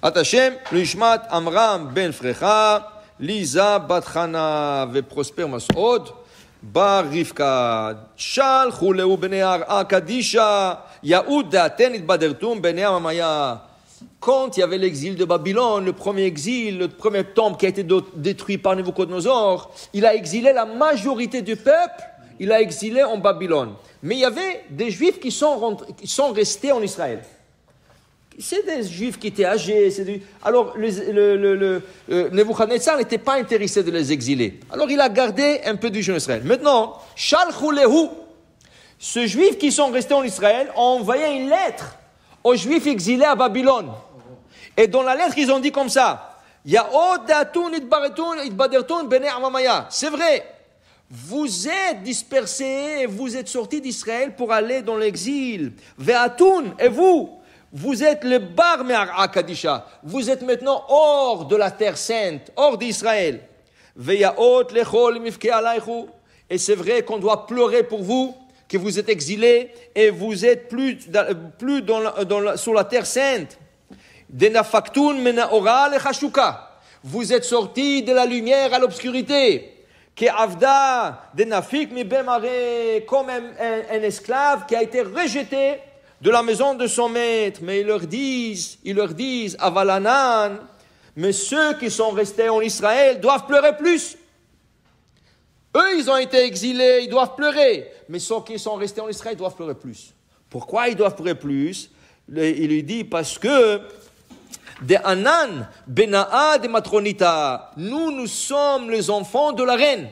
Atachem, l'ishmat Amram ben Frecha, Liza bat Chana veprosper Mas'od, bar Rivka, Shal chuleu bnei Akadisha, Yaoud daten itbadertum bnei Amamaya. Quand il y avait l'exil de Babylone, le premier exil, le premier temple qui a été détruit par Nebuchadnezzar, il a exilé la majorité du peuple, il a exilé en Babylone. Mais il y avait des Juifs qui sont restés en Israël. C'est des Juifs qui étaient âgés. Alors, Nebuchadnezzar n'était pas intéressé de les exiler. Alors, il a gardé un peu du Juif en Israël. Maintenant, Shalchu Lehu, ceux Juifs qui sont restés en Israël ont envoyé une lettre aux Juifs exilés à Babylone. Et dans la lettre, ils ont dit comme ça, c'est vrai, vous êtes dispersés, vous êtes sortis d'Israël pour aller dans l'exil. Ve'atun, et vous êtes le bar me'ar Akadisha. Vous êtes maintenant hors de la terre sainte, hors d'Israël. Et c'est vrai qu'on doit pleurer pour vous, que vous êtes exilés et vous êtes plus sur la terre sainte. Vous êtes sortis de la lumière à l'obscurité. Comme un esclave qui a été rejeté de la maison de son maître. Mais ils leur disent, Avalanan, mais ceux qui sont restés en Israël doivent pleurer plus. Eux, ils ont été exilés, ils doivent pleurer. Mais ceux qui sont restés en Israël doivent pleurer plus. Pourquoi ils doivent pleurer plus? Il lui dit, parce que de Anan, Bena'a de Matronita, nous sommes les enfants de la reine.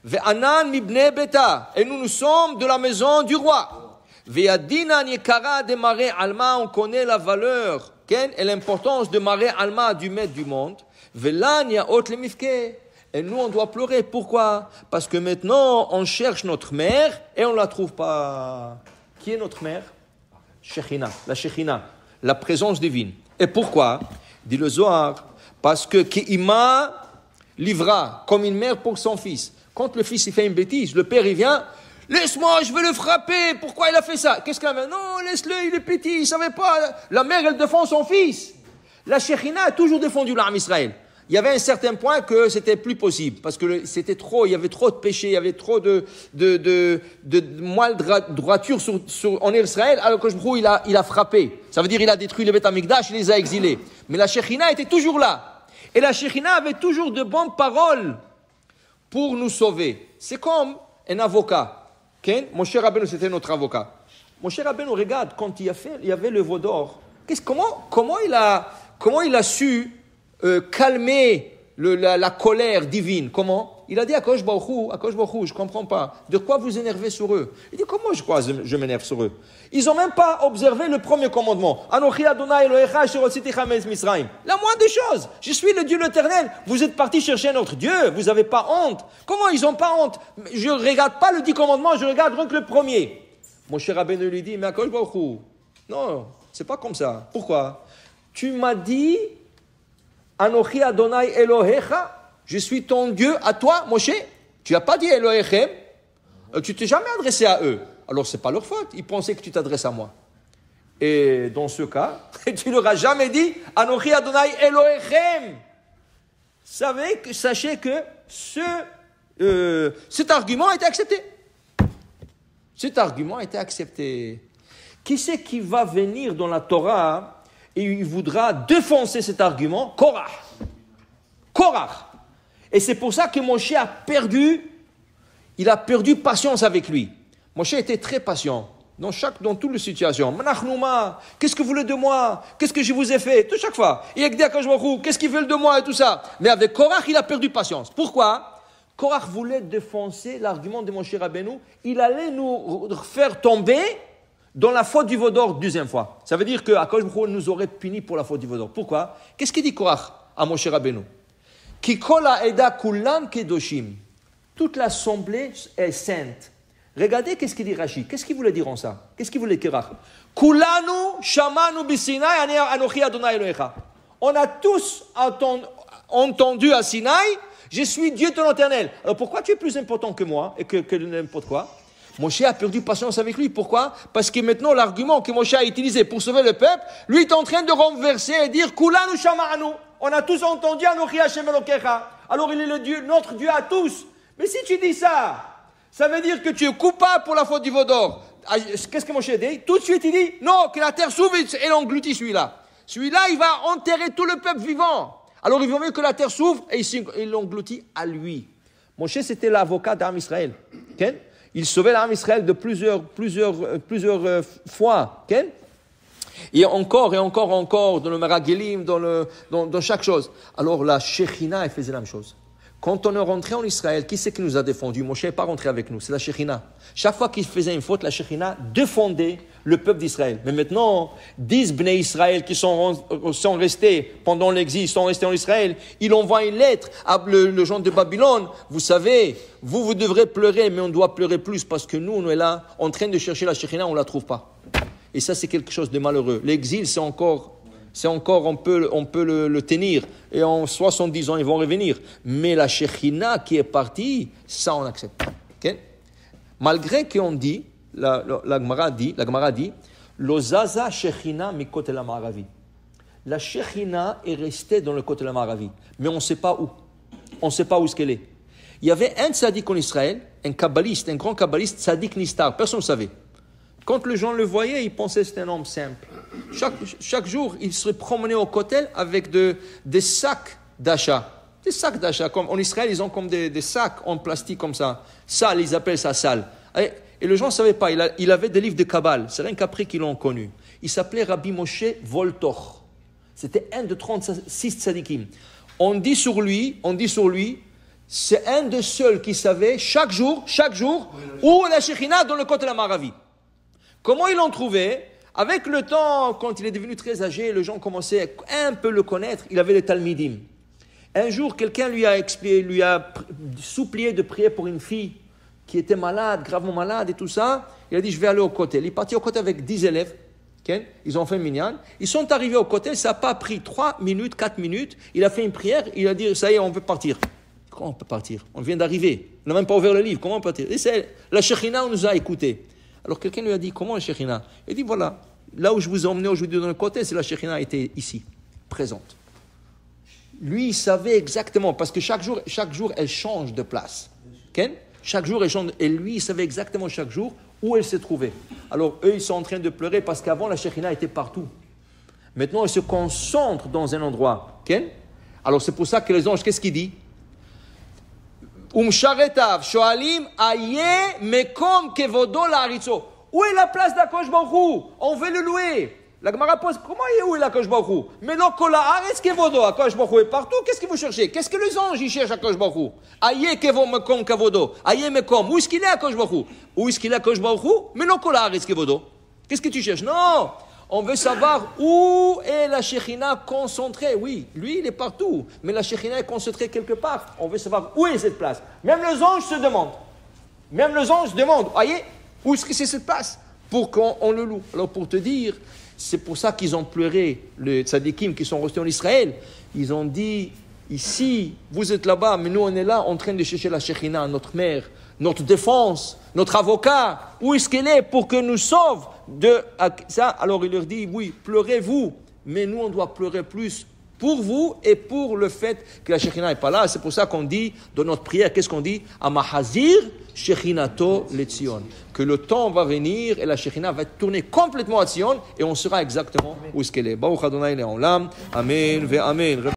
Ve Anan mibne Beta, et nous sommes de la maison du roi. Ve'adinan yekara de Maré Alma, on connaît la valeur et l'importance de Maré Alma, du maître du monde. Ve'lan yaot le mifke. Et nous, on doit pleurer. Pourquoi? Parce que maintenant, on cherche notre mère et on ne la trouve pas. Qui est notre mère? Shekhinah, la présence divine. Et pourquoi? Dit le Zohar, parce que Ki'ima livra comme une mère pour son fils. Quand le fils il fait une bêtise, le père il vient, laisse-moi, je veux le frapper. Pourquoi il a fait ça? Qu'est-ce qu'elle a fait? Non, laisse-le, il est petit, il ne savait pas. La mère, elle défend son fils. La Shekhinah a toujours défendu l'âme Israël. Il y avait un certain point que c'était plus possible, parce que c'était trop, il y avait trop de péchés, il y avait trop de droiture en Israël, alors que il a frappé. Ça veut dire il a détruit le Beth Amikdash, il les a exilés. Mais la Shekhinah était toujours là. Et la Shekhinah avait toujours de bonnes paroles pour nous sauver. C'est comme un avocat. Okay? Moshe Rabbeinu, c'était notre avocat. Moshe Rabbeinu, regarde, quand il y avait le veau d'or, comment il a su calmer la colère divine? Comment? Il a dit à Akadosh Baruch Hu, je ne comprends pas. De quoi vous énervez sur eux? Il dit, comment je m'énerve sur eux? Ils n'ont même pas observé le premier commandement. Anochi Adonai Elohecha asher hotzitecha me'eretz Misraim. La moindre des choses. Je suis le Dieu l'Éternel. Vous êtes partis chercher notre Dieu. Vous n'avez pas honte. Comment ils n'ont pas honte? Je ne regarde pas le 10 commandements, je regarde donc le premier. Mon cher Rabbeinu lui dit, mais Akadosh Baruch Hu, non, c'est pas comme ça. Pourquoi? Tu m'as dit, Anochi Adonai Elohecha, je suis ton Dieu à toi, Moshe. Tu n'as pas dit Elohechem. Tu t'es jamais adressé à eux. Alors c'est pas leur faute. Ils pensaient que tu t'adresses à moi. Et dans ce cas, tu leur as jamais dit Anochi Adonai Elohechem. Sachez que cet argument a été accepté. Cet argument a été accepté. Qui c'est qui va venir dans la Torah et il voudra défoncer cet argument? Korach. Et c'est pour ça que Moshe a perdu patience avec lui. Moshe était très patient dans toutes les situations. Manachnouma, qu'est-ce que vous voulez de moi? Qu'est-ce que je vous ai fait? De chaque fois. Et qu'est-ce qu'ils veulent de moi et tout ça? Mais avec Korach, il a perdu patience. Pourquoi? Korach voulait défoncer l'argument de Moshe Rabbeinu. Il allait nous faire tomber dans la faute du veau d'or deuxième fois. Ça veut dire qu'Akadosh Baruch Hu nous aurait puni pour la faute du veau d'or. Pourquoi? Qu'est-ce qu'il dit Korach à Moshe Rabbeinu? Ki kol ha'eda kulam kedoshim. Toute l'assemblée est sainte. Regardez qu'est-ce qu'il dit Rashi. Qu'est-ce qu'il voulait dire en ça? Qu'est-ce qu'il voulait dire? Kulanu shamanu bisinai anochi Adonai Elohecha. On a tous entendu à Sinaï, je suis Dieu ton éternel. Alors pourquoi tu es plus important que moi et que n'importe quoi? Moshe a perdu patience avec lui. Pourquoi? Parce que maintenant, l'argument que Moshe a utilisé pour sauver le peuple, lui est en train de renverser et dire, Kulanu shama'anu. On a tous entendu Anochi Hashem Elokecha. Alors il est le Dieu, notre Dieu à tous. Mais si tu dis ça, ça veut dire que tu es coupable pour la faute du veau d'or. Qu'est-ce que Moshe dit? Tout de suite, il dit, non, que la terre s'ouvre et l'engloutit celui-là. Celui-là, il va enterrer tout le peuple vivant. Alors il vaut mieux que la terre s'ouvre et il l'engloutit à lui. Moshe, c'était l'avocat d'Am Israël. Okay? Il sauvait l'Am Israël de plusieurs fois. Okay? Et encore, dans le Meragelim, dans chaque chose. Alors la Shekhinah, elle faisait la même chose. Quand on est rentré en Israël, qui c'est qui nous a défendu? Moshe n'est pas rentré avec nous, c'est la Shekhinah. Chaque fois qu'il faisait une faute, la Shekhinah défendait le peuple d'Israël. Mais maintenant, 10 Bnei Israël qui sont restés pendant l'exil, sont restés en Israël, il envoie une lettre à le gens de Babylone. Vous savez, vous devrez pleurer, mais on doit pleurer plus parce que nous, on est là, en train de chercher la Shekhinah, on ne la trouve pas. Et ça, c'est quelque chose de malheureux. L'exil, c'est encore on peut le tenir. Et en 70 ans, ils vont revenir. Mais la Shekhinah qui est partie, ça, on accepte. Okay? Malgré qu'on dit, la Gemara dit, Lozaza Shekhinah mikot el Ma'aravi. La Shekhinah est restée dans le côté de la Ma'aravi. Mais on ne sait pas où. On ne sait pas où est-ce qu'elle est. Il y avait un tzaddik en Israël, un kabbaliste, un grand kabbaliste, tzaddik Nistar. Personne ne savait. Quand les gens le voyaient, ils pensaient que c'était un homme simple. Chaque jour, il se promenait au kotel avec des sacs d'achat. Des sacs d'achat. Comme en Israël, ils ont comme des sacs en plastique comme ça. Sale, ils appellent ça sale. Et les gens ne savaient pas. Il avait des livres de Kabbale. C'est rien qu'après qu'ils l'ont connu. Il s'appelait Rabbi Moshe Voltor. C'était un de 36 tzadikim. On dit sur lui, c'est un des seuls qui savait chaque jour, où la Shekhinah dans le côté de la Ma'aravi. Comment ils l'ont trouvé? Avec le temps, quand il est devenu très âgé, les gens commençaient un peu le connaître. Il avait les Talmidim. Un jour, quelqu'un lui a supplié de prier pour une fille qui était malade, gravement malade et tout ça. Il a dit, je vais aller au côté. Il est parti au côté avec 10 élèves. Okay? Ils ont fait une minyan. Ils sont arrivés au côté. Ça n'a pas pris 3 minutes, 4 minutes. Il a fait une prière. Il a dit, ça y est, on peut partir. Comment on peut partir? On vient d'arriver. On n'a même pas ouvert le livre. Comment on peut partir? Et la Shekhinah nous a écoutés. Alors quelqu'un lui a dit, comment la Shekhinah? Il dit, voilà, là où je vous ai emmené aujourd'hui dans le côté, c'est la Shekhinah était ici, présente. Lui, il savait exactement, parce que chaque jour, elle change de place. Okay? Chaque jour, elle change, et lui, il savait exactement chaque jour où elle se trouvait. Alors eux, ils sont en train de pleurer parce qu'avant, la Shekhinah était partout. Maintenant, elle se concentre dans un endroit. Okay? Alors c'est pour ça que les anges, qu'est-ce qu'ils disent? Umsharetav, shoalim, aye, mekom kevodo la'aritzo. Où est la place d'Akadosh Baruch Hu? On veut le louer. La Gemara pose, comment où est Akadosh Baruch Hu? Mais non, kol haaretz kevodo, Akadosh Baruch Hu est partout. Qu'est-ce que vous cherchez? Qu'est-ce que les anges ils cherchent Akadosh Baruch Hu? Aye, kevo mekom kevodo. Aye, mekom. Où est-ce qu'il est Akadosh Baruch Hu? Où est-ce qu'il est Akadosh Baruch Hu? Mais non, kol haaretz kevodo. Qu'est-ce que tu cherches? Non! On veut savoir où est la Shekhinah concentrée. Oui, lui, il est partout. Mais la Shekhinah est concentrée quelque part. On veut savoir où est cette place. Même les anges se demandent. Voyez, où est-ce que c'est cette place? Pour qu'on le loue. Alors, pour te dire, c'est pour ça qu'ils ont pleuré, les tzadikim qui sont restés en Israël. Ils ont dit, ici, vous êtes là-bas, mais nous, on est là en train de chercher la Shekhinah, notre mère, notre défense, notre avocat. Où est-ce qu'elle est pour que nous sauve de ça? Alors il leur dit, oui, pleurez-vous, mais nous on doit pleurer plus pour vous et pour le fait que la Shekhinah n'est pas là. C'est pour ça qu'on dit dans notre prière, qu'est-ce qu'on dit? Amahazir Shekhinato le Tzion. Que le temps va venir et la Shekhinah va tourner complètement à Tzion et on saura exactement où est-ce qu'elle est. Baruch Adonai Le'olam. Amen ve Amen.